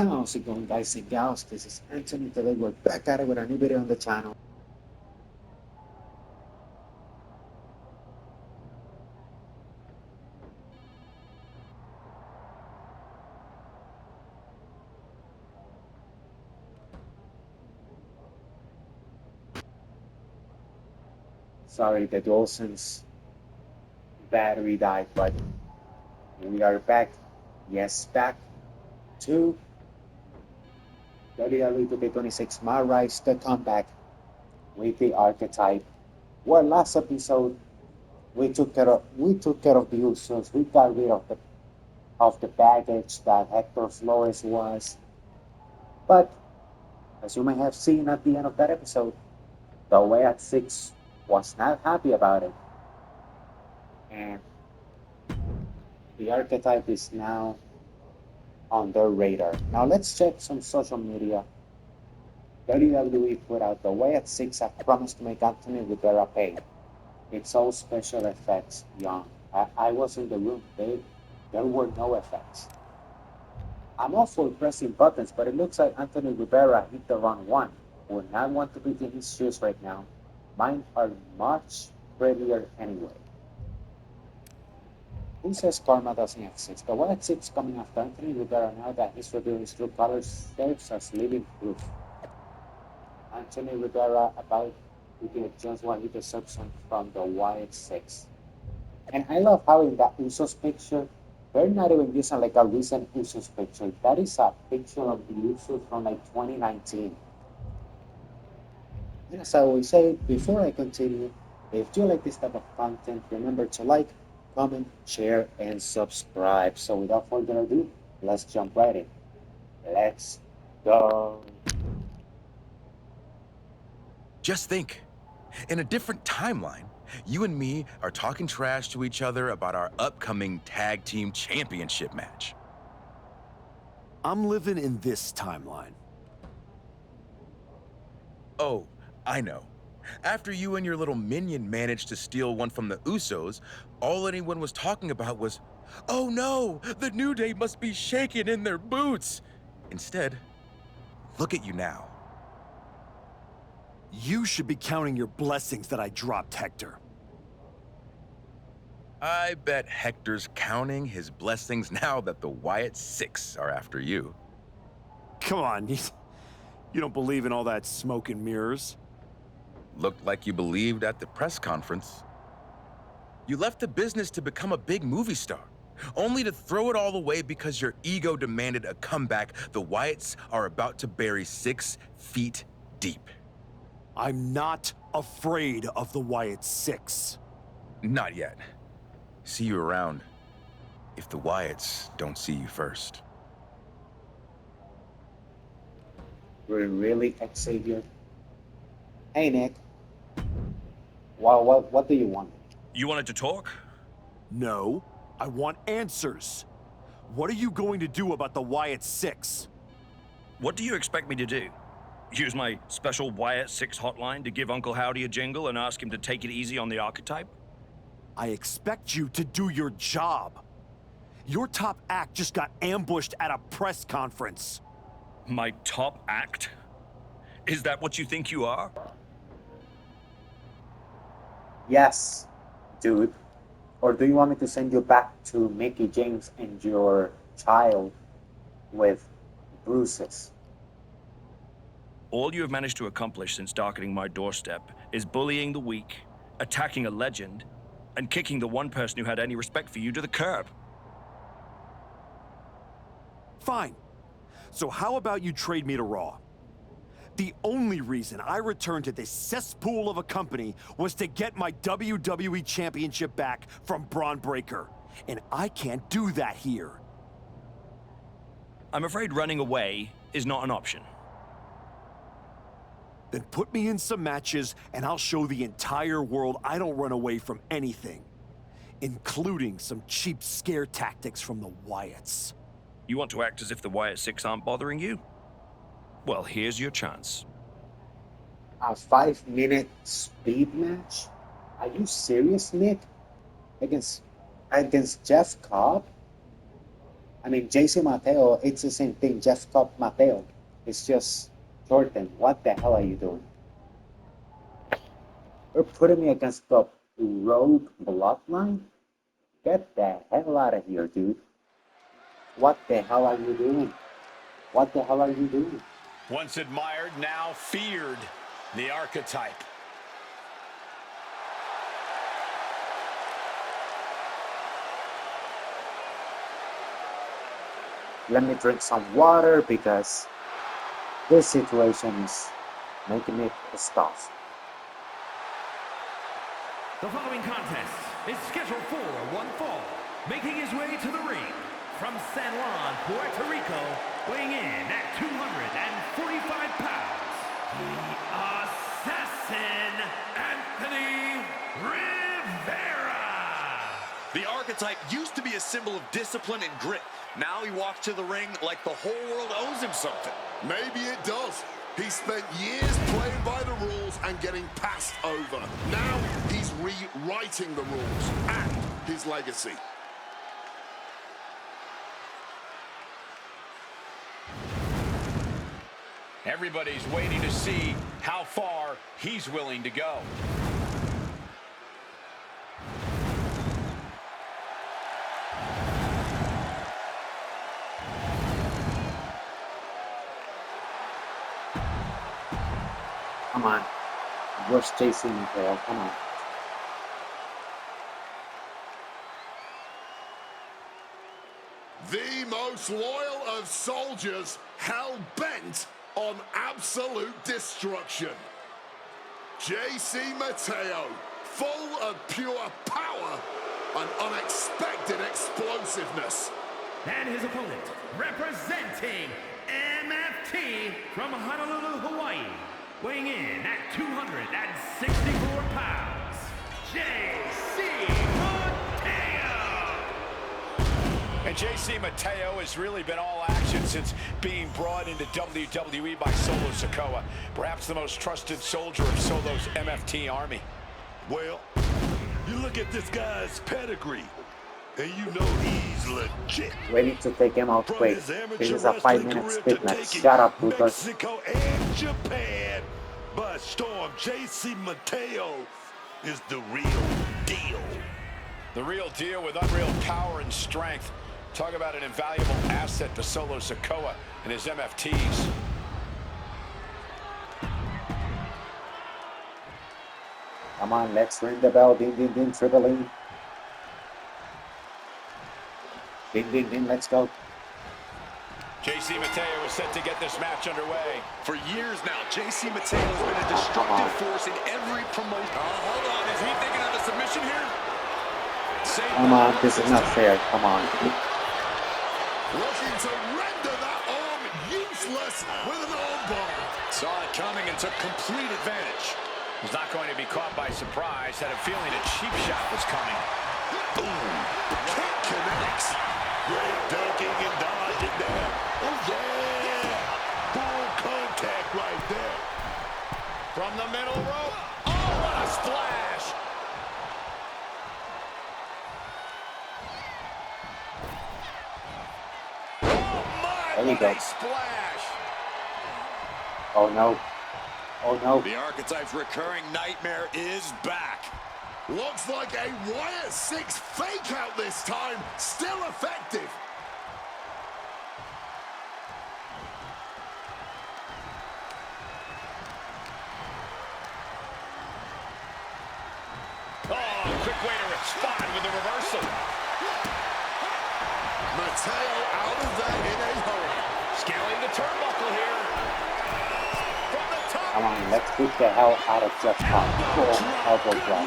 How's it going, guys and gals? This is Anthony. Today we're back at it with a new video on the channel. Sorry, the DualSense battery died, but we are back. Yes, back to WWE 2K26 MyRise, the comeback with the Archetype. Well, last episode we took care of the Usos. We got rid of the baggage that Hector Flores was. But as you may have seen at the end of that episode, the way at 6 was not happy about it. And the Archetype is now on their radar. Now let's check some social media. WWE put out the way at 6 have promised to make Anthony Rivera pay. It's all special effects, young. I was in the room. There were no effects. I'm all for pressing buttons, but it looks like Anthony Rivera hit the wrong one. Would not want to be in his shoes right now. Mine are much prettier anyway. Who says karma doesn't exist? The way at 6 coming after Anthony Rivera now that he's revealing his true colors serves as living proof. Anthony Rivera about to get just what he deserves from the Wyatt 6. And I love how in that Usos picture, they're not even using like a recent Usos picture. That is a picture of the Usos from like 2019. And as I always say, before I continue, if you like this type of content, remember to like, comment, share, and subscribe. So without further ado, let's jump right in. Let's go. Just think, in a different timeline, you and me are talking trash to each other about our upcoming tag team championship match. I'm living in this timeline. Oh, I know. After you and your little minion managed to steal one from the Usos, all anyone was talking about was, "Oh no, the New Day must be shaking in their boots." Instead, look at you now. You should be counting your blessings that I dropped Hector. I bet Hector's counting his blessings now that the Wyatt 6 are after you. Come on, you don't believe in all that smoke and mirrors? Looked like you believed at the press conference. You left the business to become a big movie star, only to throw it all away because your ego demanded a comeback the Wyatts are about to bury 6 feet deep. I'm not afraid of the Wyatt 6. Not yet. See you around, if the Wyatts don't see you first. We're really Xavier. Hey Nick. What do you want? You wanted to talk? No, I want answers. What are you going to do about the Wyatt 6? What do you expect me to do? Use my special Wyatt 6 hotline to give Uncle Howdy a jingle and ask him to take it easy on the Archetype? I expect you to do your job. Your top act just got ambushed at a press conference. My top act? Is that what you think you are? Yes, dude. Or do you want me to send you back to Mickey James and your child with bruises? All you have managed to accomplish since darkening my doorstep is bullying the weak, attacking a legend, and kicking the one person who had any respect for you to the curb. Fine. So how about you trade me to Raw? The only reason I returned to this cesspool of a company was to get my WWE Championship back from Braun Breaker. And I can't do that here. I'm afraid running away is not an option. Then put me in some matches and I'll show the entire world I don't run away from anything. Including some cheap scare tactics from the Wyatts. You want to act as if the Wyatt 6 aren't bothering you? Well, here's your chance. A 5-minute speed match? Are you serious, Nick? Against Jeff Cobb? I mean, JC Mateo, it's the same thing. Just Top Mateo. It's just shortened. What the hell are you doing? You're putting me against the rogue bloodline? Get the hell out of here, dude. What the hell are you doing? What the hell are you doing? Once admired, now feared. The Archetype. Let me drink some water because this situation is making me pissed off. The following contest is scheduled for one fall. Making his way to the ring from San Juan, Puerto Rico, weighing in at 245 pounds, the Assassin, Anthony Rivera. The Archetype used to be a symbol of discipline and grit. Now he walks to the ring like the whole world owes him something. Maybe it does. He spent years playing by the rules and getting passed over. Now he's rewriting the rules and his legacy. Everybody's waiting to see how far he's willing to go. Come on. Where's JC Mateo? Come on. The most loyal of soldiers, hell-bent on absolute destruction. JC Mateo, full of pure power and unexpected explosiveness. And his opponent, representing MFT from Honolulu, Hawaii, weighing in at 264 pounds, JC Mateo. And JC Mateo has really been all action since being brought into WWE by Solo Sikoa, perhaps the most trusted soldier of Solo's MFT army. Well, you look at this guy's pedigree, and you know he's legit. We need to take him out From quick. his This amateur is a wrestling 5-minute career spit to match. taking Shut up, Lucas. Mexico and Japan by storm, JC Mateo is the real deal. The real deal with unreal power and strength. Talk about an invaluable asset to Solo Sikoa and his MFTs. Come on, let's ring the bell. Ding, ding, ding, Triple E. Ding, ding, ding, let's go. JC Mateo is set to get this match underway. For years now, JC Mateo has been a destructive force in every promotion. Hold on, is he thinking of a submission here? Come on, this is not fair. Come on. Looking to render that arm useless with an arm bar. Saw it coming and took complete advantage. He's not going to be caught by surprise. Had a feeling a cheap shot was coming. Boom. Kick connects. Great ducking and dodging there. Oh, yeah. Full contact right there. From the middle rope. Oh, what a splash. Oh, my, There we what go. a splash. Oh, no. Oh, no. The Archetype's recurring nightmare is back. Looks like a Wire 6 fake out this time. Still effective. Oh, quick way to respond with the reversal. Mateo out of that in a hurry. Scaling the turnbuckle here. From the top. Come on, let's beat the hell out of Jeff Cobb. Boom, elbow drop.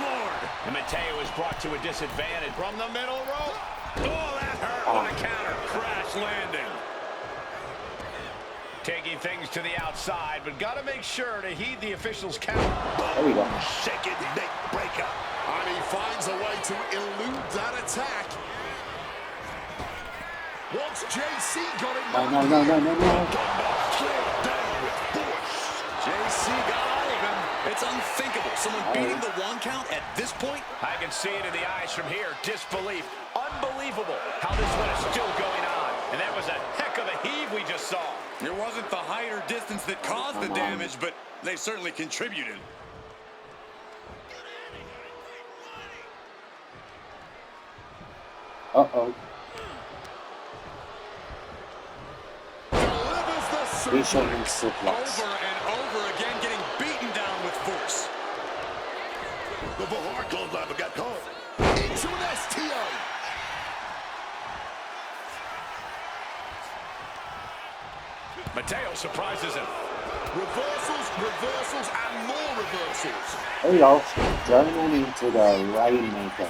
And Mateo is brought to a disadvantage. From the middle rope. Oh, that hurt. What a counter. Crash landing. Taking things to the outside, but got to make sure to heed the official's count. There we go. Shaking neck breaker. And he finds a way to elude that attack. What's JC got in No, mind? no, no, no, no, no. Down with force. JC got all of him. It's unthinkable. Someone beating the 1 count at this point? I can see it in the eyes from here. Disbelief. Unbelievable how this one is still going on. And that was a heck of a heave we just saw. It wasn't the height or distance that caused the damage, but they certainly contributed. Uh-oh. Delivers the Fisherman suplex. suplex. Over and over again, getting beaten down with force. The Bahar Clothesline got caught. Into an STO. Mateo surprises him. Reversals, reversals, and more reversals. There you go. Joining into the Rainmaker.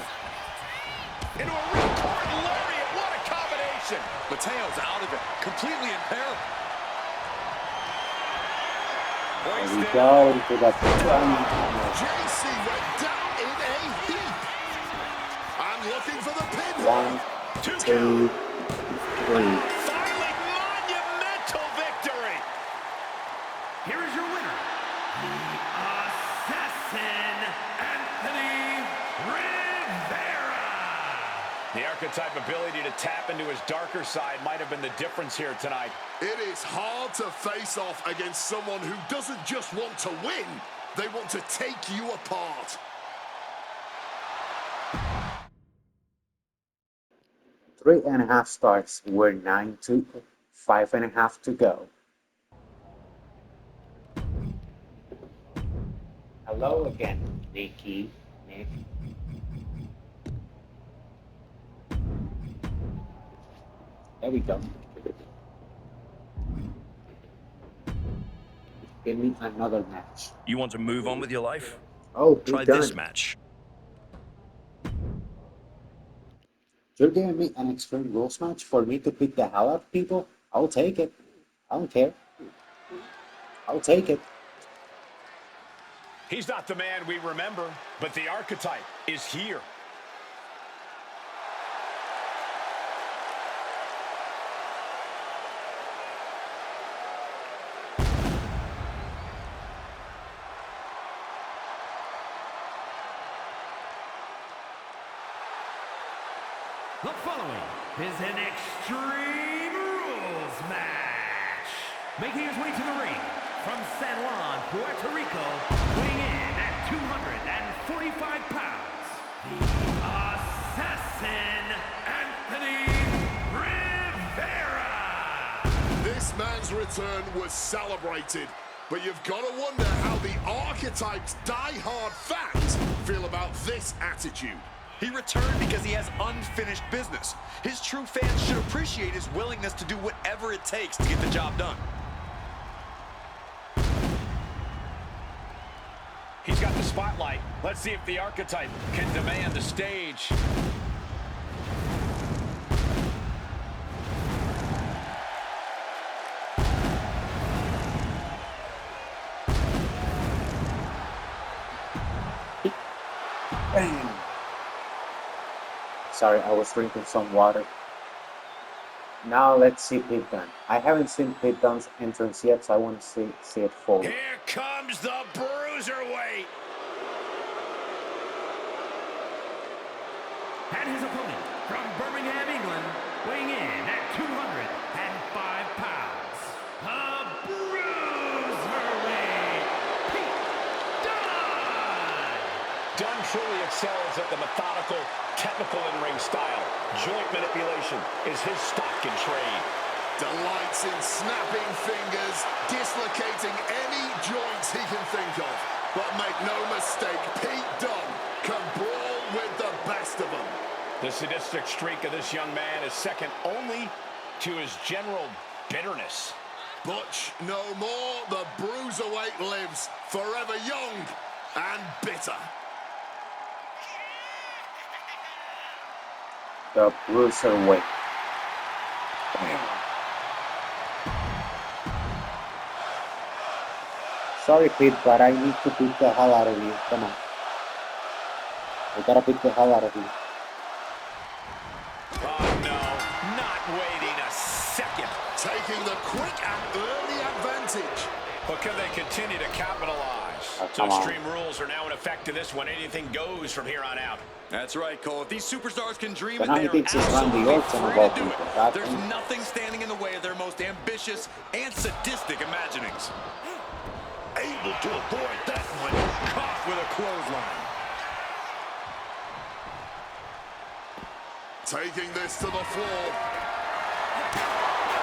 Into a ripcord lariat. What a combination. Mateo's out of it. Completely impaired. There we go into the JC went down in a heap. I'm looking for the pin. 1, 2, 3. Finally, monumental victory. Here is your winner, the Assassin, Anthony Rivera. The Archetype ability to tap into his darker side might have been the difference here tonight. It is hard to face off against someone who doesn't just want to win, they want to take you apart. Three and a half stars. We're 9 to 5.5 to go. Hello again, Nick. There we go. Give me another match. You want to move on with your life? Oh, Try done. this match. You're giving me an Extreme Rules match for me to beat the hell out of people? I'll take it. I don't care. I'll take it. He's not the man we remember, but the Archetype is here. The following is an Extreme Rules match. Making his way to the ring from San Juan, Puerto Rico, weighing in at 245 pounds, the Assassin, Anthony Rivera. This man's return was celebrated, but you've got to wonder how the Archetype's die-hard fans feel about this attitude. He returned because he has unfinished business. His true fans should appreciate his willingness to do whatever it takes to get the job done. He's got the spotlight. Let's see if the Archetype can demand the stage. Bam. Sorry, I was drinking some water. Now let's see Pete Dunne. I haven't seen Pete Dunne's entrance yet, so I want to see it fully. Here comes the Bruiserweight. And his opponent from Birmingham, England, weighing in at 205 pounds, the Bruiserweight, Pete Dunne. Dunne truly excels at the methodical, technical in-ring style. Joint manipulation is his stock in trade. Delights in snapping fingers, dislocating any joints he can think of. But make no mistake, Pete Dunne can brawl with the best of them. The sadistic streak of this young man is second only to his general bitterness. Butch no more, the Bruiserweight lives, forever young and bitter. The Bruiserweight. Sorry, Pete, but I need to beat the hell out of you. Come on. I gotta beat the hell out of you. Oh, no, not waiting a second. Taking the quick and early advantage. But can they continue to capitalize? Oh, So come on. Extreme Rules are now in effect in this one. Anything goes from here on out. That's right, Cole. If these superstars can dream But it, now they he are thinks he's Randy absolutely Orton of free all to do people. it. God There's damn. nothing standing in the way of their most ambitious and sadistic imaginings. Able to avoid that one. Caught with a clothesline. Taking this to the floor.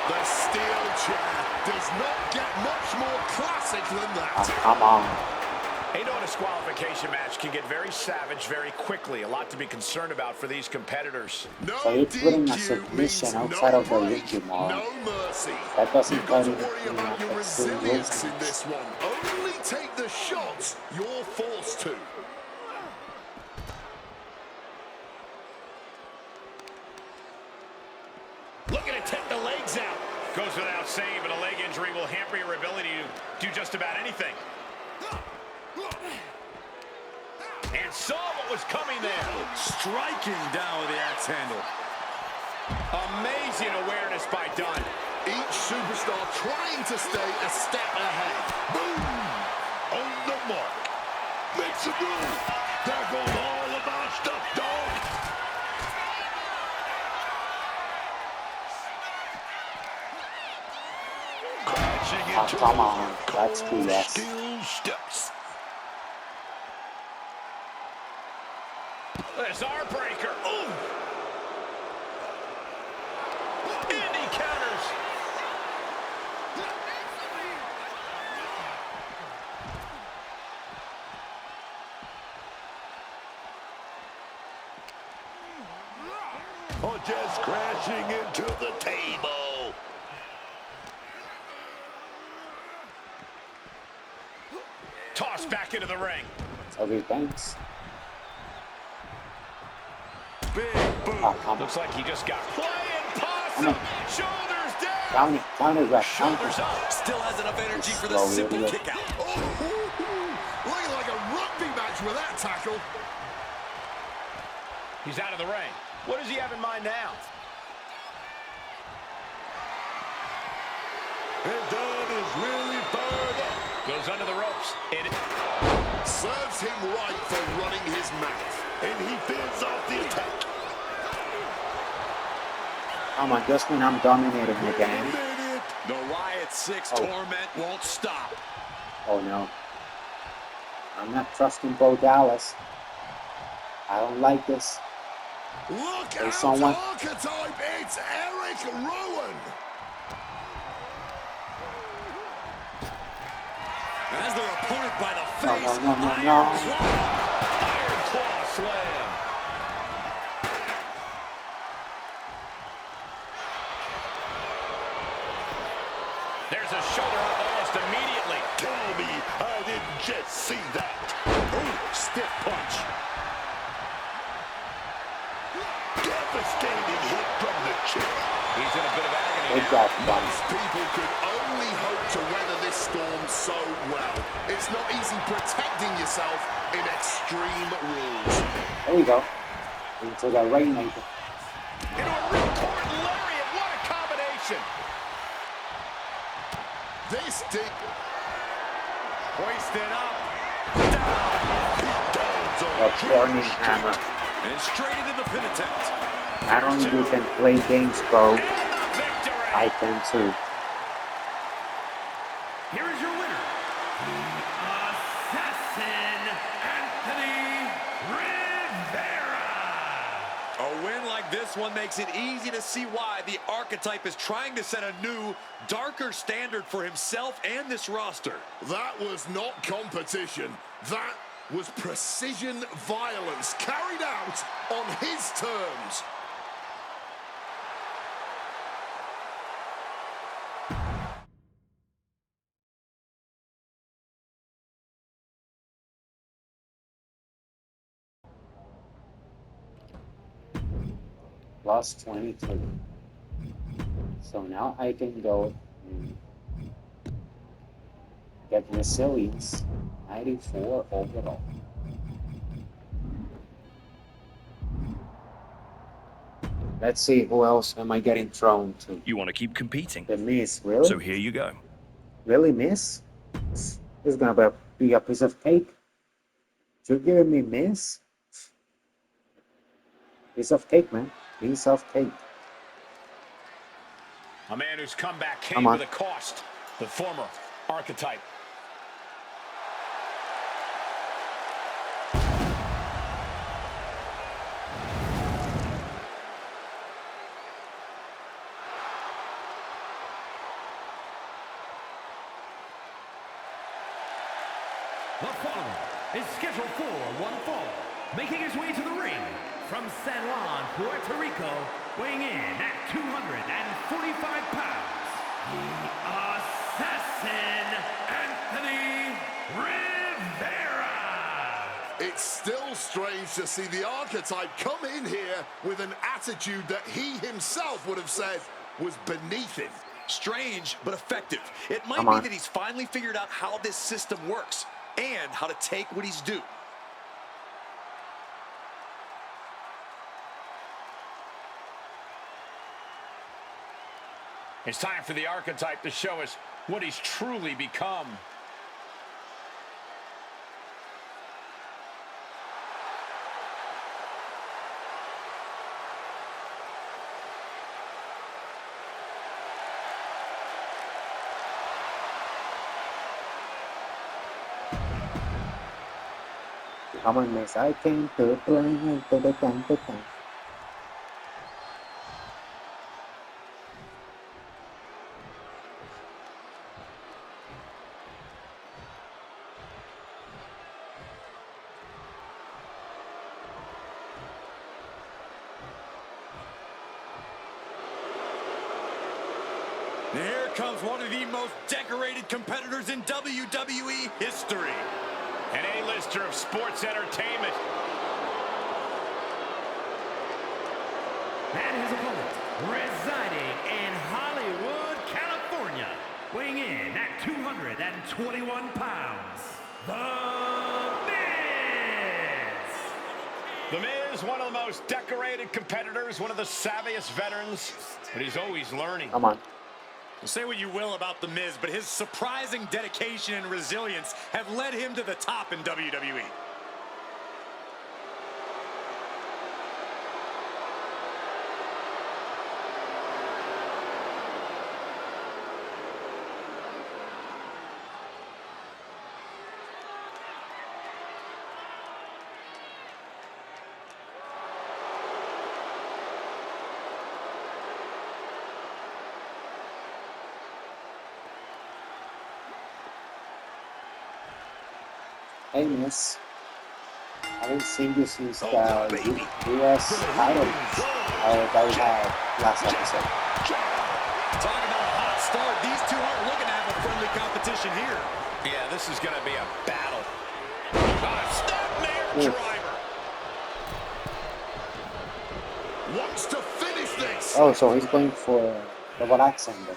The steel chair does not get much more classic than that. Oh, come on. You know, a disqualification match can get very savage very quickly. A lot to be concerned about for these competitors. No So he's putting a DQ submission means outside no of the ring break, tomorrow. no mercy. That doesn't You've got to cut worry in about your Extreme Rules resilience in match. this one. Only take the shots you're forced to. Looking to take the legs out. Goes without saying, but a leg injury will hamper your ability to do just about anything. And saw what was coming there. Striking down with the axe handle. Amazing awareness by Dunn. Each superstar trying to stay a step ahead. Boom! On the mark. Make some room. There goes all of our stuff, dog. Crashing Oh, into come the on. That's cold BS. steel steps. There's our breaker. Ooh! And he counters. Or just crashing into the table. Tossed back into the ring. So he thinks. Big boom. Oh, come on. Looks like he just got playing Come possum. on. Shoulders down. Down it. Counter ref. Counter. Shoulders up. Still has enough energy for the Slow simple idiot. kick out. Looking like a rugby match with that tackle. He's out of the ring. What does he have in mind now? And Dunn is really fired up. Goes under the ropes. Serves him right for running his mouth. And he fends off the attack. Come on, just when I'm dominating again. Minute. The Riot 6 Oh. torment won't stop. Oh no. I'm not trusting Bo Dallas. I don't like this. Look There's out, someone. Archetype. It's Eric Rowan. As their opponent by the No, face. no, no, no, Iron no. Claw. Iron Claw slam. There's a shoulder up almost immediately. Tell me I didn't just see that. Ooh, stiff punch. Devastating hit from the chair. He's in a bit of agony Take now. that one. Most people could only hope to weather this storm so well. It's not easy protecting yourself in Extreme Rules. There we go. Into the Rainmaker. Into a ripcord lariat. What a combination. This deep Hoisted up. down's The on Burning Hammer. And straight into the pin attempt. Not only you can play games, bro, And the victory. I can too. Here is your winner, the Assassin, Anthony Rivera. A win like this one makes it easy to see why the Archetype is trying to set a new, darker standard for himself and this roster. That was not competition. That was precision violence carried out on his terms. Plus 22. So now I can go and get resilience 94 overall. Let's see, who else am I getting thrown to? You want to keep competing. The Miz, really? So here you go. Really, Miz? This is gonna be Be a piece of cake. You're giving me miss? Piece of cake, man. Piece of cake. A man whose comeback Come came on. with a cost. The former Archetype. The following is scheduled for one fall, making his way to the ring from San Juan, Puerto Rico, weighing in at 245 pounds, the Assassin, Anthony Rivera. It's still strange to see the Archetype come in here with an attitude that he himself would have said was beneath him. Strange, but effective. It might Come be on. that he's finally figured out how this system works and how to take what he's due. It's time for the Archetype to show us what he's truly become. Come on, miss. I came to play into the tank. And here comes one of the most decorated competitors in WWE history. An A-lister of sports entertainment. And his opponent, residing in Hollywood, California, weighing in at 221 pounds, The Miz! The Miz, one of the most decorated competitors, one of the savviest veterans, but he's always learning. Come on. Say what you will about The Miz, but his surprising dedication and resilience have led him to the top in WWE. Hey, miss. I haven't seen you since the US title that we had last episode. Talk about a hot start. These two aren't looking to have a friendly competition here. Yeah, this is going to be a battle. Snapmare driver. Wants to finish this. Oh, so he's going for double axe ender.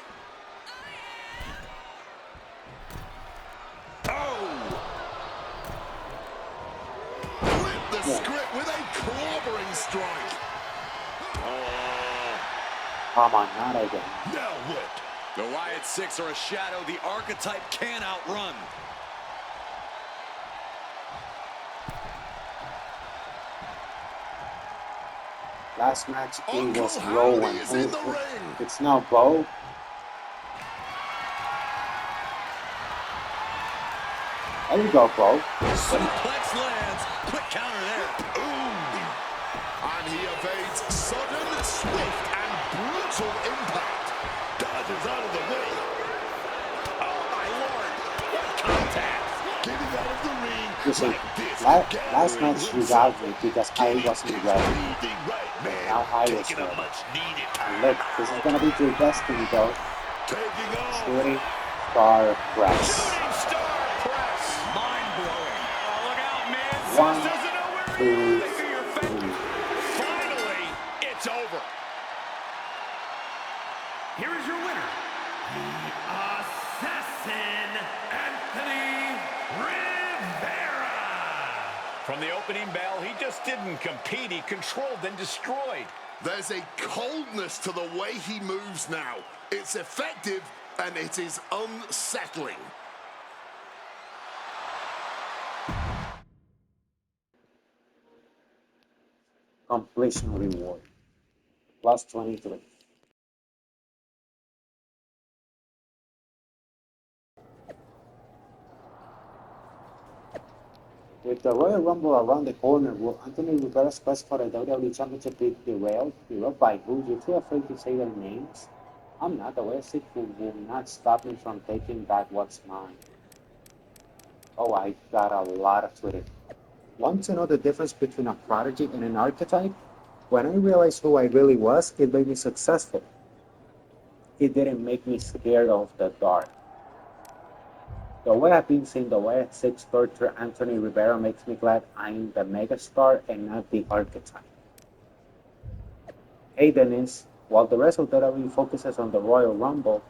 Script with a clobbering strike. Come on, not again. Now what? The Wyatt Six are a shadow the Archetype can outrun. Last match he Uncle was Howdy rolling. is in the ring. It's now Bo. There you go, Bo. Suplex lands. Quick counter there. And he evades sudden, swift, and brutal impact. Dodges out of the way. Oh, my Lord. What contact. Getting out of the ring. You see, like this. last match you got me because I wasn't ready. Now I was ready. Look, this is gonna be your destiny, though. Taking off. Shooting star press. Shooting star press. Mind-blowing. Oh, look out, man. One, Doesn't know where two, to go. Your three. Finally, it's over. Here is your winner, the Assassin, Anthony Rivera. From the opening bell, he just didn't compete. He controlled and destroyed. There's a coldness to the way he moves now. It's effective and it is unsettling. Completion reward. Plus 23. With the Royal Rumble around the corner, will Anthony Rivera's quest for the WWE Championship be derailed? Derailed by who? You're too afraid to say their names? I'm not. The way sick will not stop me from taking back what's mine. Oh, I got a lot of Twitter. Want to know the difference between a prodigy and an archetype? When I realized who I really was, it made me successful. It didn't make me scared of the dark. The way I've been seeing the way six torture Anthony Rivera makes me glad I'm the megastar and not the archetype. Hey Dennis, while the rest of WWE focuses on the Royal Rumble,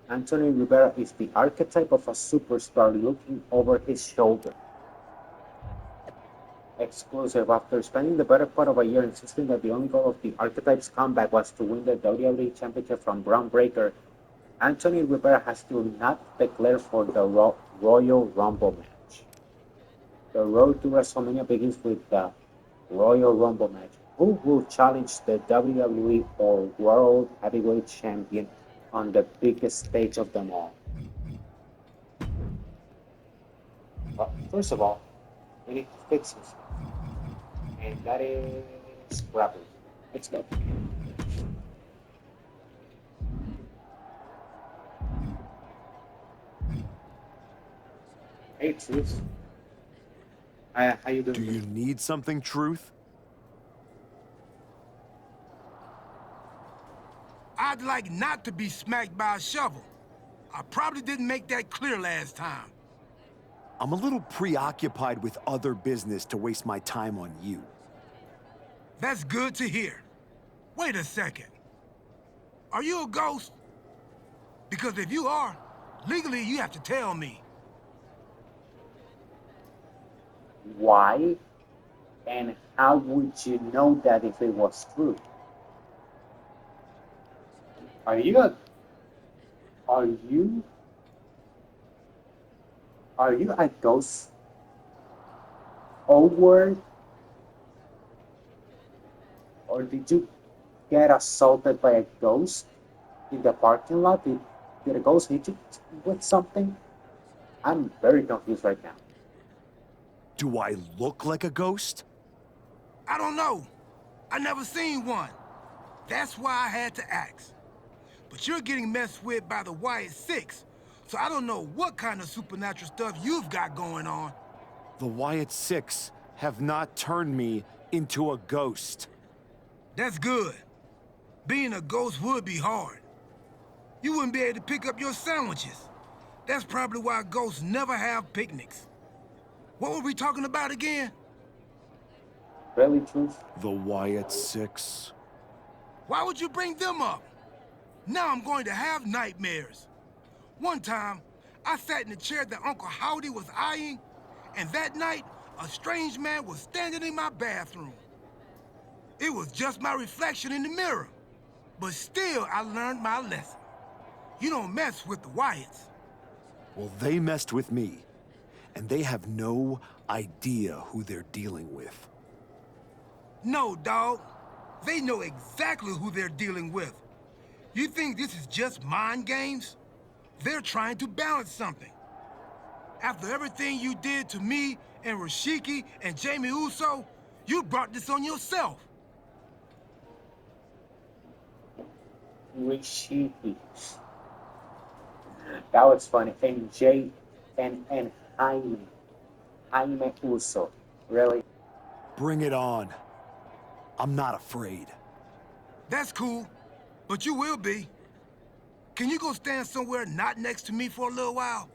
Anthony Rivera is the archetype of a superstar looking over his shoulder. Exclusive. After spending the better part of a year insisting that the only goal of the archetype's comeback was to win the WWE Championship from Braun Breaker, Anthony Rivera has still not declared for the Royal Rumble match. The road to WrestleMania begins with the Royal Rumble match. Who will challenge the WWE or World Heavyweight Champion on the biggest stage of them all? Well, first of all, we need to fix this. And that is grappling. Let's go. Hey, Truth. How you doing? Do you need something, Truth? I'd like not to be smacked by a shovel. I probably didn't make that clear last time. I'm a little preoccupied with other business to waste my time on you. That's good to hear. Wait a second. Are you a ghost? Because if you are, legally you have to tell me. Why? And how would you know that if it was true? Are you a ghost? Or did you get assaulted by a ghost in the parking lot? Did a ghost hit you with something? I'm very confused right now. Do I look like a ghost? I don't know. I never seen one. That's why I had to ask. But you're getting messed with by the Wyatt Six, so I don't know what kind of supernatural stuff you've got going on. The Wyatt Six have not turned me into a ghost. That's good. Being a ghost would be hard. You wouldn't be able to pick up your sandwiches. That's probably why ghosts never have picnics. What were we talking about again? Really, Truth? The Wyatt Six. Why would you bring them up? Now I'm going to have nightmares. One time, I sat in the chair that Uncle Howdy was eyeing, and that night, a strange man was standing in my bathroom. It was just my reflection in the mirror. But still, I learned my lesson. You don't mess with the Wyatts. Well, they messed with me, and they have no idea who they're dealing with. No, dog. They know exactly who they're dealing with. You think this is just mind games? They're trying to balance something. After everything you did to me and Rashiki and Jamie Uso, you brought this on yourself. Rishiki. That was funny. And Jay and Jaime Uso. Really? Bring it on. I'm not afraid. That's cool, but you will be. Can you go stand somewhere not next to me for a little while?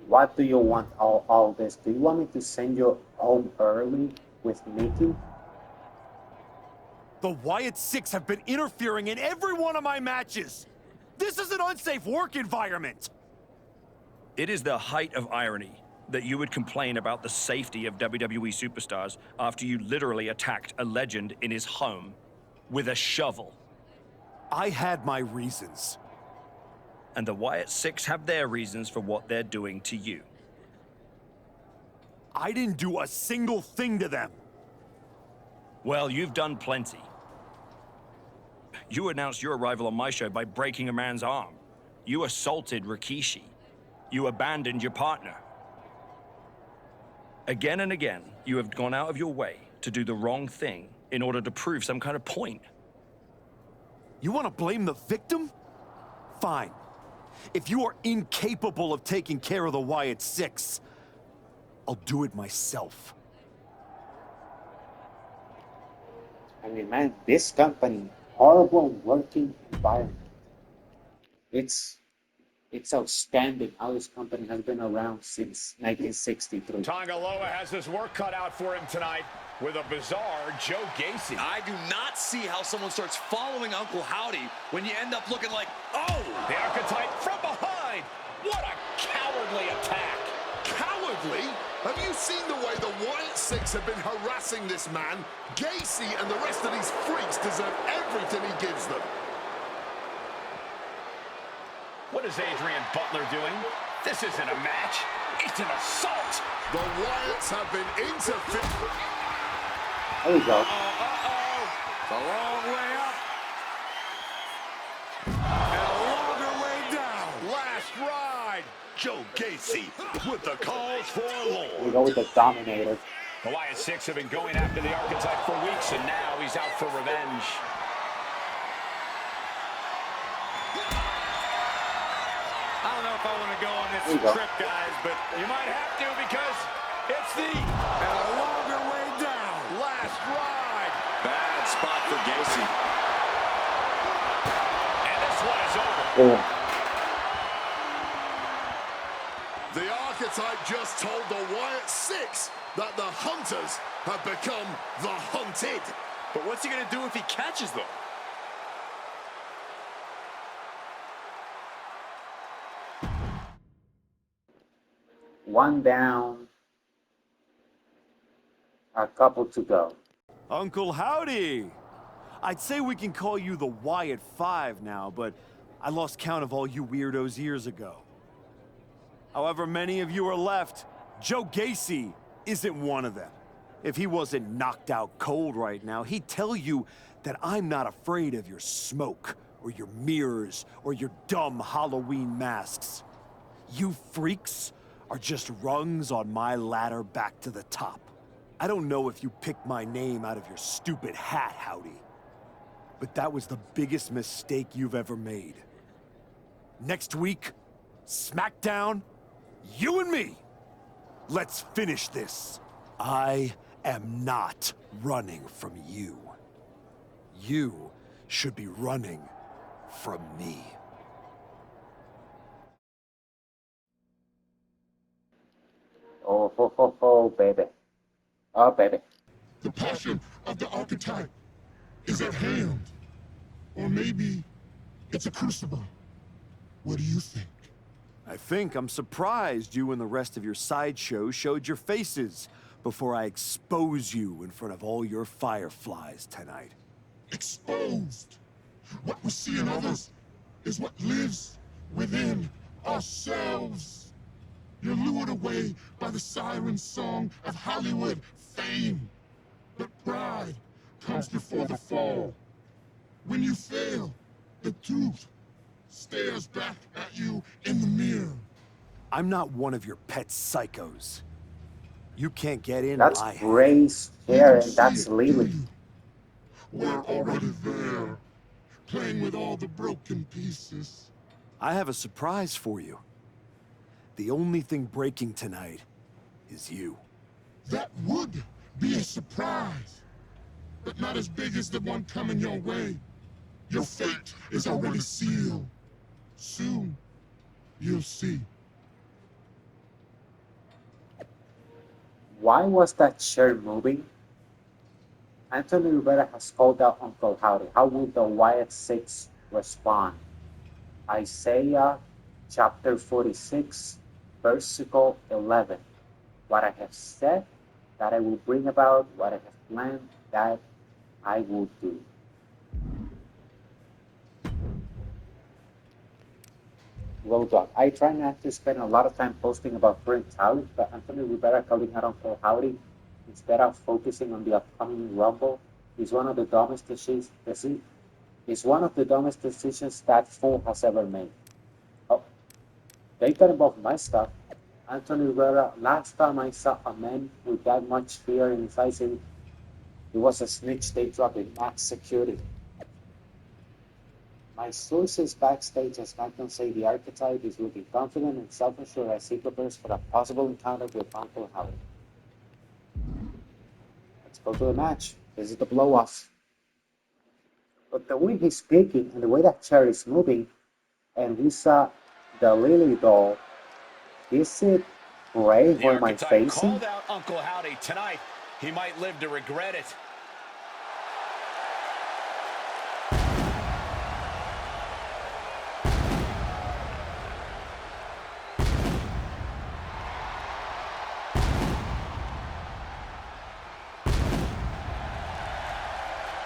What do you want all this? Do you want me to send you home early with Mickey? The Wyatt Six have been interfering in every one of my matches. This is an unsafe work environment. It is the height of irony that you would complain about the safety of WWE superstars after you literally attacked a legend in his home with a shovel. I had my reasons. And the Wyatt Six have their reasons for what they're doing to you. I didn't do a single thing to them. Well, you've done plenty. You announced your arrival on my show by breaking a man's arm. You assaulted Rikishi. You abandoned your partner. Again and again, you have gone out of your way to do the wrong thing in order to prove some kind of point. You want to blame the victim? Fine. If you are incapable of taking care of the Wyatt Six, I'll do it myself. I mean, man, this company, horrible working environment. It's outstanding how this company has been around since 1963. Tongaloa has his work cut out for him tonight with a bizarre Joe Gacy. I do not see how someone starts following Uncle Howdy when you end up looking like, oh! The Archetype from behind. What a cowardly attack. Cowardly? Have you seen the way the Wyatt Six have been harassing this man? Gacy and the rest of these freaks deserve everything he gives them. What is Adrian Butler doing? This isn't a match. It's an assault. The Wyatts have been interfering. There we go. The long way up. And a longer way down. Last ride. Joe Gacy with the calls for law. We go with the Dominator. The Wyatt Six have been going after the Archetype for weeks, and now he's out for revenge. I don't know if I want to go on this trip, guys, but you might have to because it's the and a longer way down. Last ride. Bad spot for Gacy. And this one is over. Boom. The Archetype just told the Wyatt Six that the Hunters have become the Hunted. But what's he going to do if he catches them? One down, a couple to go. Uncle Howdy. I'd say we can call you the Wyatt Five now, but I lost count of all you weirdos years ago. However many of you are left, Joe Gacy isn't one of them. If he wasn't knocked out cold right now, he'd tell you that I'm not afraid of your smoke, or your mirrors, or your dumb Halloween masks. You freaks are just rungs on my ladder back to the top. I don't know if you picked my name out of your stupid hat, Howdy, but that was the biggest mistake you've ever made. Next week, SmackDown, you and me. Let's finish this. I am not running from you. You should be running from me. Oh, ho, ho, ho, baby. Oh, baby. The passion of the Archetype is at hand. Or maybe it's a crucible. What do you think? I think I'm surprised you and the rest of your sideshow showed your faces before I expose you in front of all your fireflies tonight. Exposed. What we see in others is what lives within ourselves. You're lured away by the siren song of Hollywood fame. But pride comes before the fall. When you fail, the truth stares back at you in the mirror. I'm not one of your pet psychos. You can't get in That's my head. Ray's hair, and that's Lily. We're already there, playing with all the broken pieces. I have a surprise for you. The only thing breaking tonight is you. That would be a surprise, but not as big as the one coming your way. Your fate is already sealed. Soon, you'll see. Why was that chair moving? Anthony Rivera has called out Uncle Howdy. How will the Wyatt Six respond? Isaiah chapter 46, versicle 11. What I have said, that I will bring about, what I have planned, that I will do. Road Dogg. I try not to spend a lot of time posting about current talent, but Anthony Rivera calling out Uncle Howdy instead of focusing on the upcoming Rumble is one of the dumbest decisions. Is one of the dumbest decisions that fool has ever made. Oh, they got involved in my stuff. Anthony Rivera. Last time I saw a man with that much fear in his eyes, it was a snitch they dropped in max security. My sources backstage at SmackDown say the Archetype is looking confident and self-assured as he prepares for a possible encounter with Uncle Howard. Let's go to the match. This is the blow-off. But the way he's speaking and the way that chair is moving, and we saw the Lily doll, is it Bray The who am I Archetype facing? called out Uncle Howdy tonight. He might live to regret it.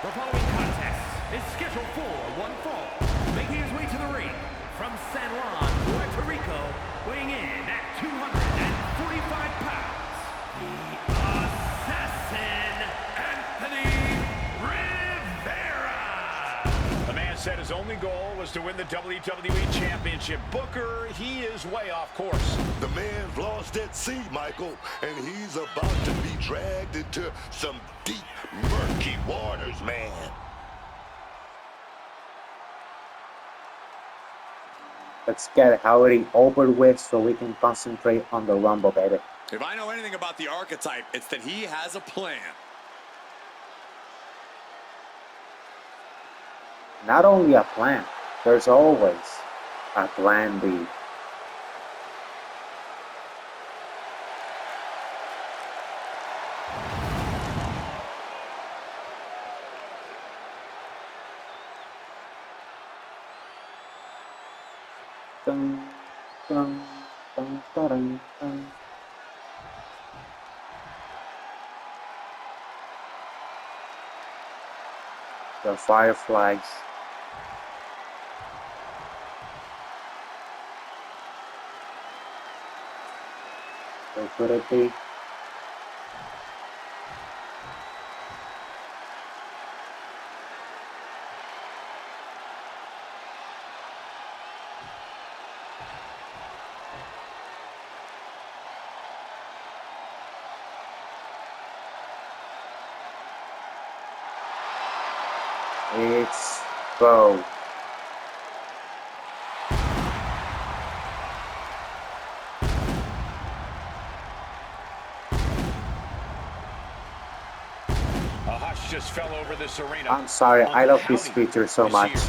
The following contest is scheduled for one fall. Making his way to the ring from San Juan, Puerto Rico, weighing in at 245 pounds, the Assassin, Anthony Rivera. The man said his only goal was to win the WWE Championship. Booker, he is way off course. The man's lost at sea, Michael, and he's about to be dragged into some deep, murky waters, man. Let's get Howdy over with so we can concentrate on the Rumble, baby. If I know anything about the Archetype, it's that he has a plan. Not only a plan, there's always a plan B. Dun, dun, dun, dun, dun. The Fireflies. So could it be? It's Bo. A hush just fell over this arena. I'm sorry, I Uncle love this Howdy feature so is much. here.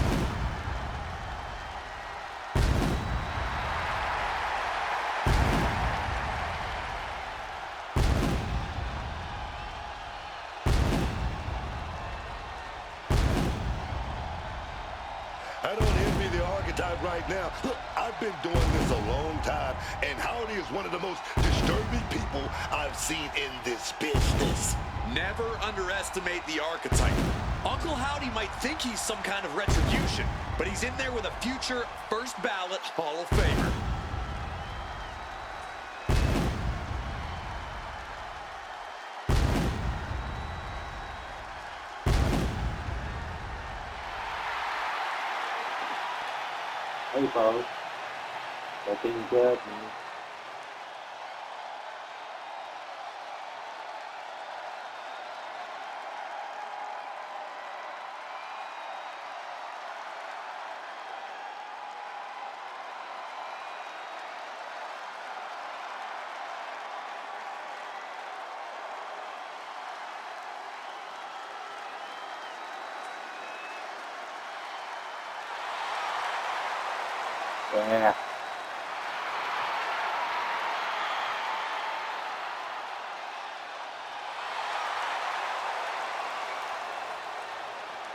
I don't envy the Archetype right now. Look, I've been doing this a long time, and Howdy is one of the most disturbing people I've seen in this business. Never underestimate the Archetype. Uncle Howdy might think he's some kind of retribution, but he's in there with a future first ballot Hall of Famer. Hey, Bo. Looking good, man. Yeah.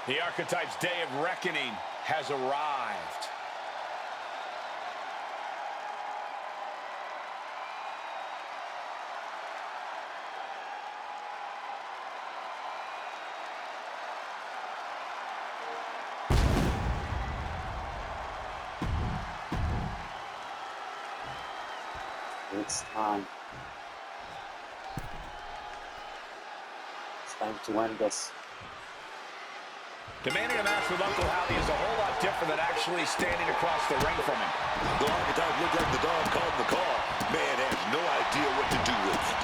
The Archetype's day of reckoning has arrived. It's time. It's time to end this. Demanding a match with Uncle Howdy is a whole lot different than actually standing across the ring from him. The Archetype looked like the dog called the call. Man has no idea what to do with it.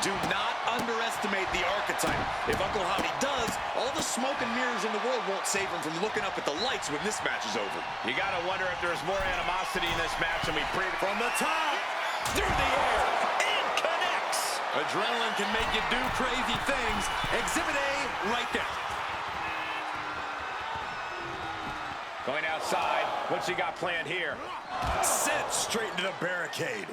Do not underestimate the Archetype. If Uncle Howdy does, all the smoke and mirrors in the world won't save him from looking up at the lights when this match is over. You gotta wonder if there's more animosity in this match than we predicted. From the top, through the air, and connects. Adrenaline can make you do crazy things. Exhibit A right there. Going outside. What's he got planned here? Sent straight into the barricade.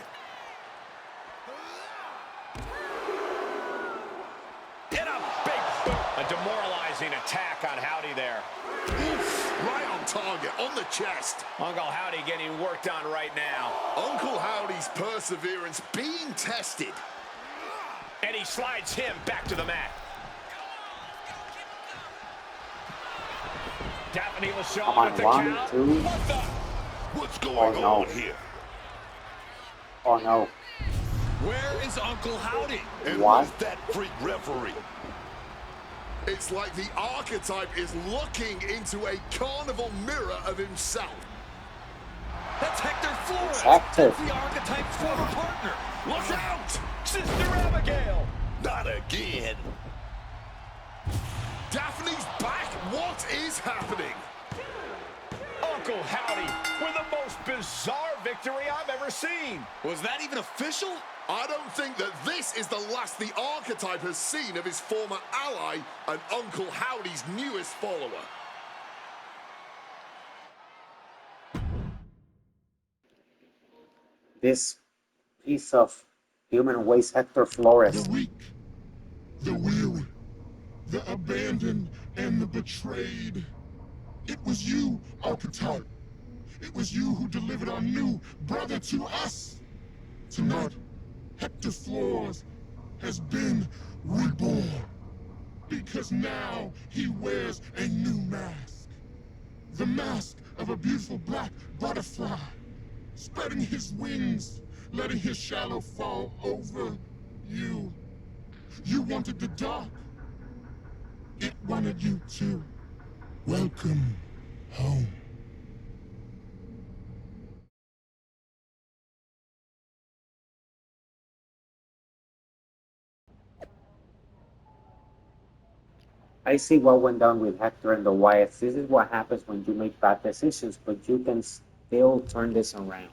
Hit a big boot. A demoralizing attack on Howdy there. Oof, right on target, on the chest. Uncle Howdy getting worked on right now. Uncle Howdy's perseverance being tested. And he slides him back to the mat. Daphne LaShawn Come on, with the 1, count. 2. What's going on here? Oh no. Where is Uncle Howdy? And What? where's that freak referee? It's like the Archetype is looking into a carnival mirror of himself. That's Hector Flores. Hector. That's the Archetype's former partner. Look out! Sister Abigail. Not again. Daphne's back. What is happening? Uncle Howdy with the most bizarre victory I've ever seen. Was that even official? I don't think that this is the last the Archetype has seen of his former ally and Uncle Howdy's newest follower. This piece of human waste, Hector Flores. The weak, the weary, the abandoned, and the betrayed. It was you, Archetype. It was you who delivered our new brother to us. Tonight, Hector Flores has been reborn. Because now he wears a new mask. The mask of a beautiful black butterfly, spreading his wings, letting his shadow fall over you. You wanted the dark. It wanted you too. Welcome home. I see what went down with Hector and the Wyatts. This is what happens when you make bad decisions, but you can still turn this around.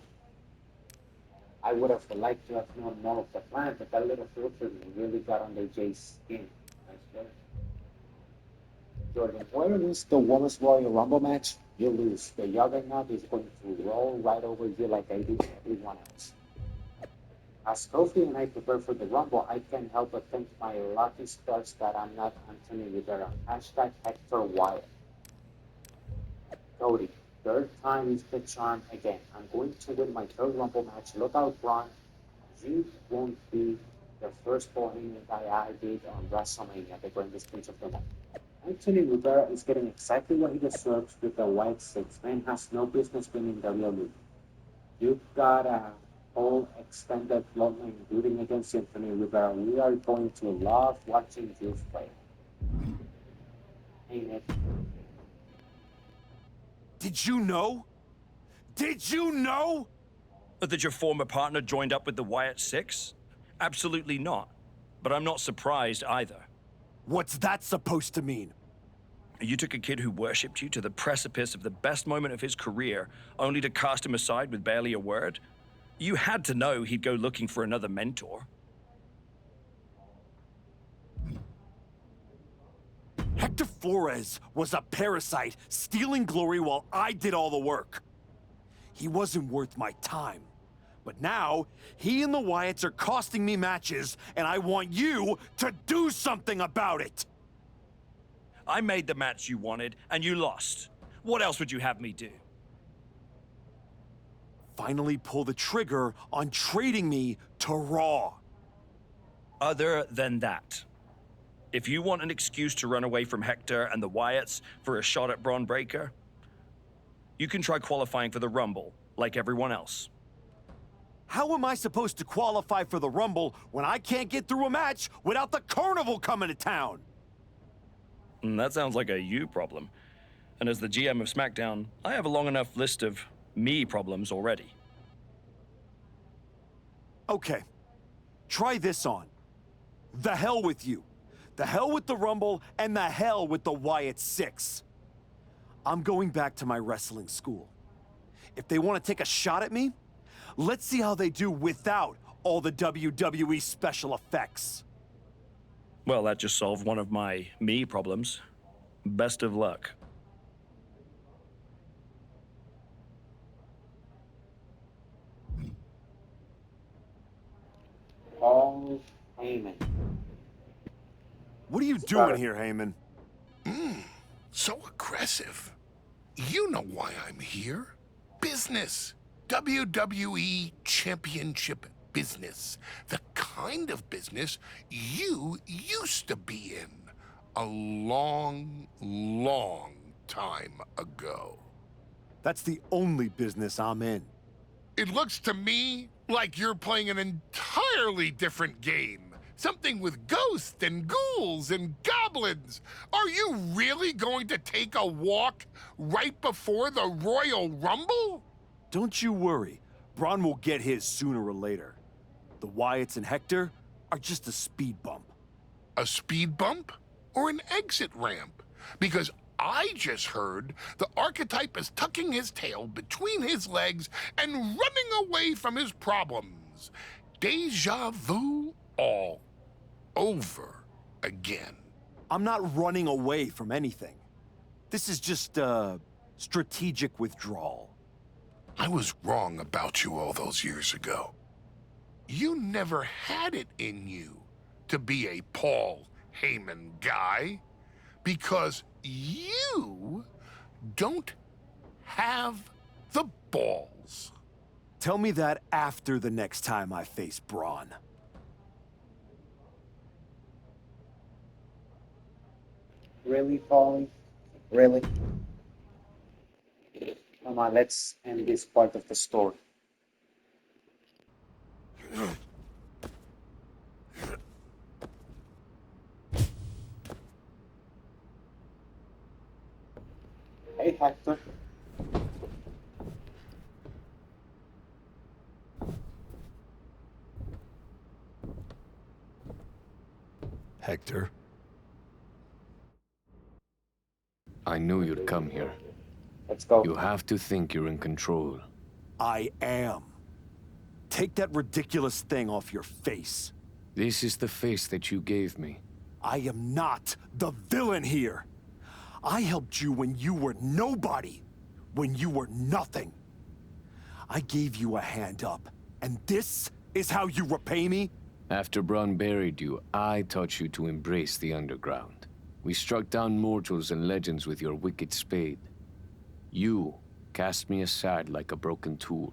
I would have liked to have known more of the plan, but that little filter really got under Jay's skin. That's good. Jordan, whoever wins the Women's Royal Rumble match, you lose. The Juggernaut is going to roll right over you like I do everyone else. As Kofi and I prepare for the Rumble, I can't help but thank my lucky stars that I'm not Anthony Rivera. Hashtag Hector Wyatt. Cody, third time is the charm again. I'm going to win my third Rumble match. Look out, Braun. You won't be the first Bohemian guy I did on WrestleMania, the grandest stage of them all. Anthony Rivera is getting exactly what he deserves with the White Six. Man has no business winning WWE. You've got a whole extended bloodline rooting against Anthony Rivera. We are going to love watching you play. Ain't it? Did you know? Did you know? That your former partner joined up with the Wyatt Six? Absolutely not. But I'm not surprised either. What's that supposed to mean? You took a kid who worshipped you to the precipice of the best moment of his career, only to cast him aside with barely a word? You had to know he'd go looking for another mentor. Hector Flores was a parasite, stealing glory while I did all the work. He wasn't worth my time. But now, he and the Wyatts are costing me matches, and I want you to do something about it! I made the match you wanted, and you lost. What else would you have me do? Finally pull the trigger on trading me to Raw. Other than that, if you want an excuse to run away from Hector and the Wyatts for a shot at Braun Breaker, you can try qualifying for the Rumble, like everyone else. How am I supposed to qualify for the Rumble when I can't get through a match without the Carnival coming to town? That sounds like a you problem. And as the GM of SmackDown, I have a long enough list of me problems already. Okay, try this on. The hell with you. The hell with the Rumble, and the hell with the Wyatt Six. I'm going back to my wrestling school. If they want to take a shot at me, let's see how they do without all the WWE special effects. Well, that just solved one of my me problems. Best of luck. Paul Heyman. What are you doing here, Heyman? So aggressive. You know why I'm here. Business. WWE Championship business. The kind of business you used to be in a long, long time ago. That's the only business I'm in. It looks to me like you're playing an entirely different game. Something with ghosts and ghouls and goblins. Are you really going to take a walk right before the Royal Rumble? Don't you worry. Braun will get his sooner or later. The Wyatts and Hector are just a speed bump. A speed bump or an exit ramp? Because I just heard the Archetype is tucking his tail between his legs and running away from his problems. Deja vu all over again. I'm not running away from anything. This is just a strategic withdrawal. I was wrong about you all those years ago. You never had it in you to be a Paul Heyman guy because you don't have the balls. Tell me that after the next time I face Braun. Really, Paulie? Really? Come on, let's end this part of the story. Hey, Hector. Hector? I knew you'd come here. Let's go. You have to think you're in control. I am. Take that ridiculous thing off your face. This is the face that you gave me. I am not the villain here. I helped you when you were nobody, when you were nothing. I gave you a hand up, and this is how you repay me? After Braun buried you, I taught you to embrace the underground. We struck down mortals and legends with your wicked spade. You cast me aside like a broken tool.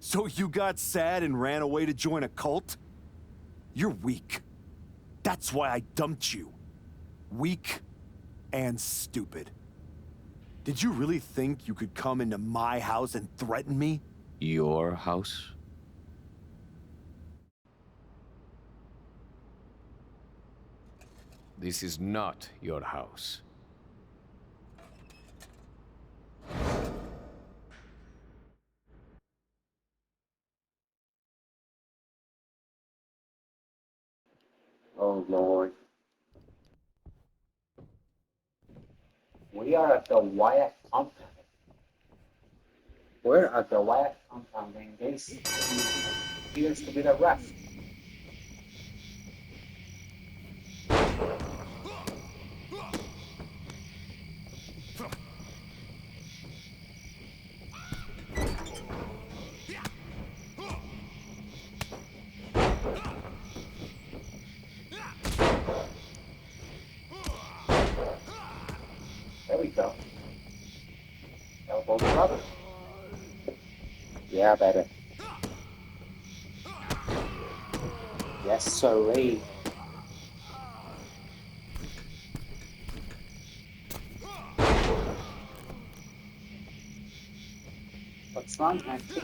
So you got sad and ran away to join a cult? You're weak. That's why I dumped you. Weak and stupid. Did you really think you could come into my house and threaten me? Your house? This is not your house. Oh, Lord. We are at the Wyatt compound. We're at the Wyatt compound, and this appears to be the ref. There we go. Elbow drop. Yeah, better. Yes, sirree. What's wrong, Nancy?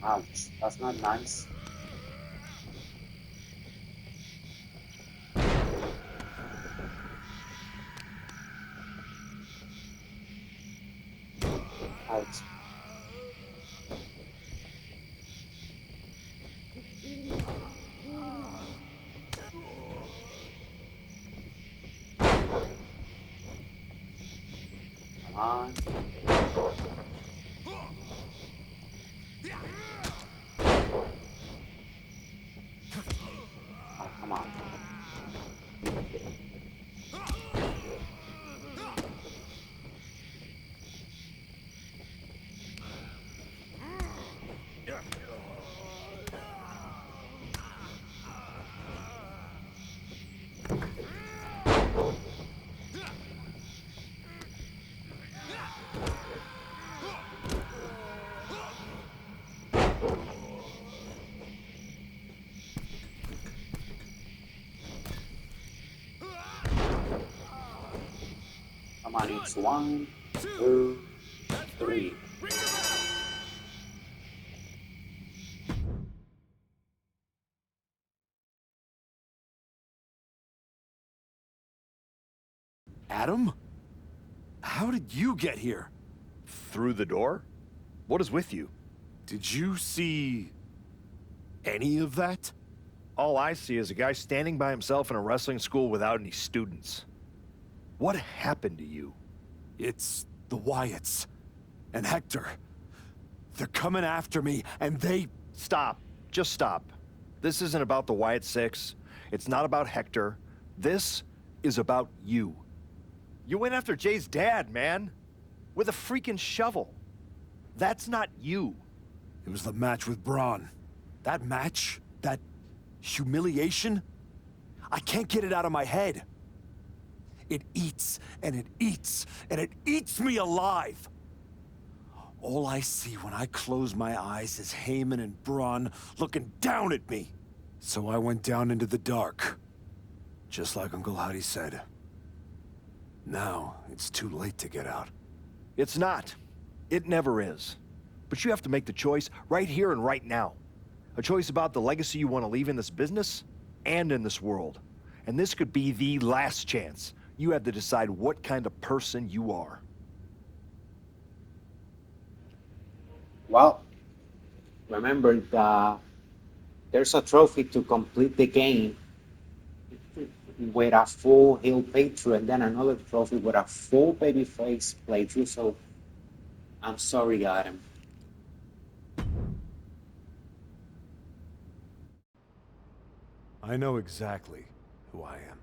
Ouch, that's not nice. Ouch. Come on. Oh, come on. Come on, it's 1, 2, 3. Adam? How did you get here? Through the door? What is with you? Did you see any of that? All I see is a guy standing by himself in a wrestling school without any students. What happened to you? It's the Wyatts and Hector. They're coming after me, and they... Stop. Just stop. This isn't about the Wyatt Six. It's not about Hector. This is about you. You went after Jay's dad, man. With a freaking shovel. That's not you. It was the match with Braun. That match? That humiliation? I can't get it out of my head. It eats, and it eats, and it eats me alive. All I see when I close my eyes is Heyman and Braun looking down at me. So I went down into the dark, just like Uncle Howdy said. Now, it's too late to get out. It's not. It never is. But you have to make the choice right here and right now. A choice about the legacy you want to leave in this business and in this world. And this could be the last chance. You have to decide what kind of person you are. Well, remember that there's a trophy to complete the game with a full heel playthrough, and then another trophy with a full babyface playthrough. So I'm sorry, Adam. I know exactly who I am.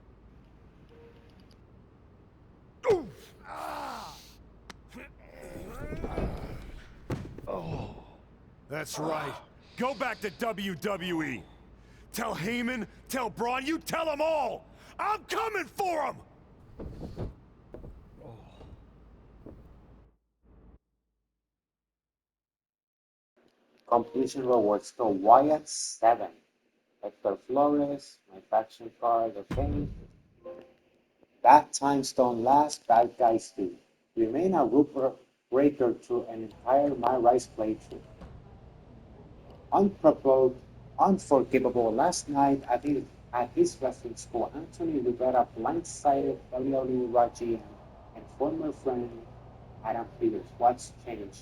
That's right. Go back to WWE. Tell Heyman, tell Braun, you tell them all! I'm coming for them! Completion rewards to Wyatt 7. Hector Flores, my faction card, okay. Bad times don't last, bad guys do. Remain a rule breaker through an entire MyRise playthrough. Unprovoked, unforgivable. Last night at his wrestling school, Anthony Rivera blindsided WWE Raji and former friend Adam Peters. What's changed?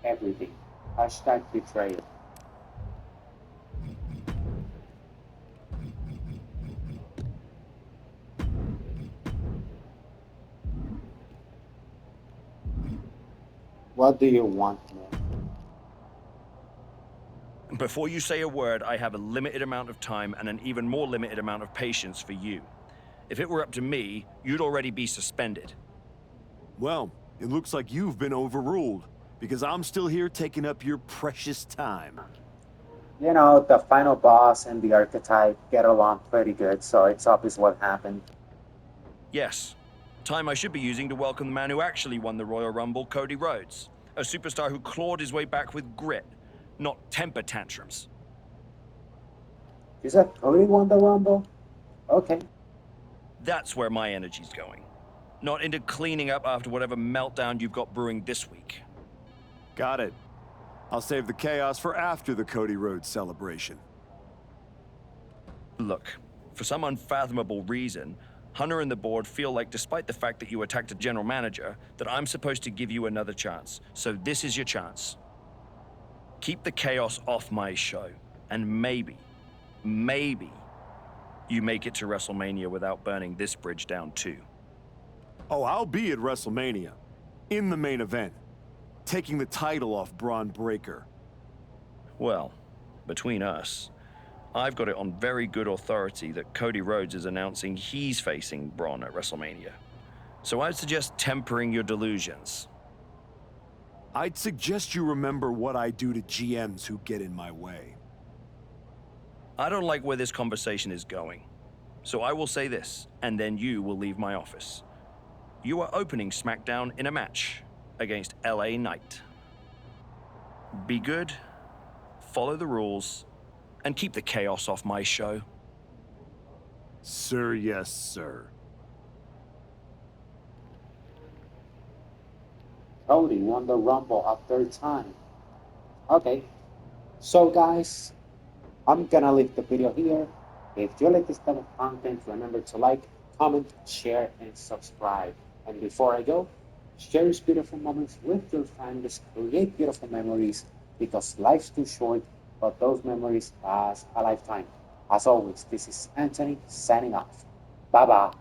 Everything. Hashtag betrayal. What do you want, man? Before you say a word, I have a limited amount of time and an even more limited amount of patience for you. If it were up to me, you'd already be suspended. Well, it looks like you've been overruled, because I'm still here taking up your precious time. You know, the final boss and the Archetype get along pretty good, so it's obvious what happened. Yes. Time I should be using to welcome the man who actually won the Royal Rumble, Cody Rhodes. A superstar who clawed his way back with grit, not temper tantrums. You said Cody won the Rumble? Okay. That's where my energy's going. Not into cleaning up after whatever meltdown you've got brewing this week. Got it. I'll save the chaos for after the Cody Rhodes celebration. Look, for some unfathomable reason, Hunter and the board feel like, despite the fact that you attacked a general manager, that I'm supposed to give you another chance. So this is your chance. Keep the chaos off my show, and maybe you make it to WrestleMania without burning this bridge down too. Oh, I'll be at WrestleMania, in the main event, taking the title off Braun Breaker. Well, between us, I've got it on very good authority that Cody Rhodes is announcing he's facing Braun at WrestleMania. So I'd suggest tempering your delusions. I'd suggest you remember what I do to GMs who get in my way. I don't like where this conversation is going. So I will say this, and then you will leave my office. You are opening SmackDown in a match against LA Knight. Be good, follow the rules, and keep the chaos off my show. Sir, yes, sir. Cody won the Rumble a third time. Okay, so guys, I'm gonna leave the video here. If you like this type of content, remember to like, comment, share, and subscribe. And before I go, share these beautiful moments with your friends, create beautiful memories, because life's too short, but those memories last a lifetime. As always, this is Anthony signing off. Bye-bye.